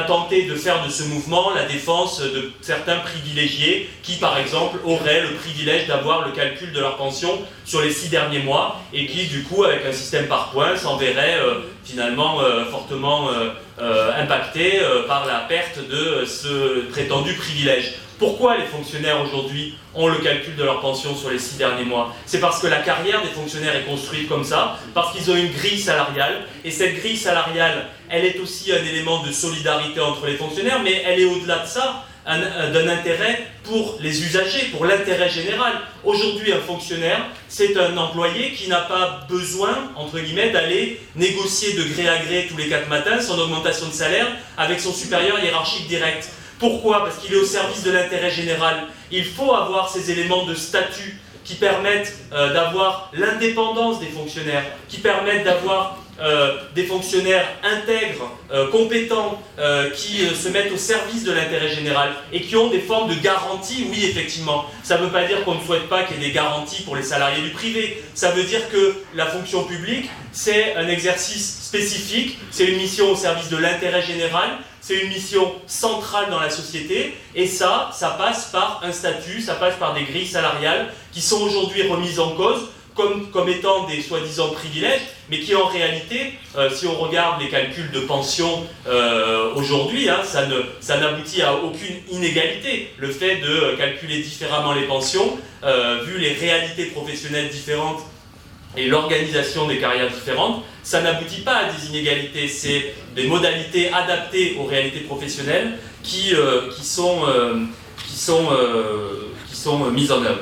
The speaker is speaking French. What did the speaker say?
tenté de faire de ce mouvement la défense de certains privilégiés qui, par exemple, auraient le privilège d'avoir le calcul de leur pension sur les 6 derniers mois et qui, du coup, avec un système par points, s'en verraient finalement fortement impactés par la perte de ce prétendu privilège. Pourquoi les fonctionnaires aujourd'hui ont le calcul de leur pension sur les 6 derniers mois? C'est parce que la carrière des fonctionnaires est construite comme ça, parce qu'ils ont une grille salariale, et cette grille salariale, elle est aussi un élément de solidarité entre les fonctionnaires, mais elle est au-delà de ça, d'un intérêt pour les usagers, pour l'intérêt général. Aujourd'hui, un fonctionnaire, c'est un employé qui n'a pas besoin, entre guillemets, d'aller négocier de gré à gré tous les 4 matins son augmentation de salaire avec son supérieur hiérarchique direct. Pourquoi? Parce qu'il est au service de l'intérêt général. Il faut avoir ces éléments de statut qui permettent d'avoir l'indépendance des fonctionnaires, qui permettent d'avoir des fonctionnaires intègres, compétents, qui se mettent au service de l'intérêt général et qui ont des formes de garanties, oui effectivement. Ça ne veut pas dire qu'on ne souhaite pas qu'il y ait des garanties pour les salariés du privé. Ça veut dire que la fonction publique, c'est un exercice spécifique, c'est une mission au service de l'intérêt général, c'est une mission centrale dans la société, et ça passe par un statut, ça passe par des grilles salariales qui sont aujourd'hui remises en cause comme étant des soi-disant privilèges, mais qui en réalité, si on regarde les calculs de pension aujourd'hui, hein, ça n'aboutit à aucune inégalité. Le fait de calculer différemment les pensions, vu les réalités professionnelles différentes et l'organisation des carrières différentes, ça n'aboutit pas à des inégalités, c'est des modalités adaptées aux réalités professionnelles qui sont mises en œuvre.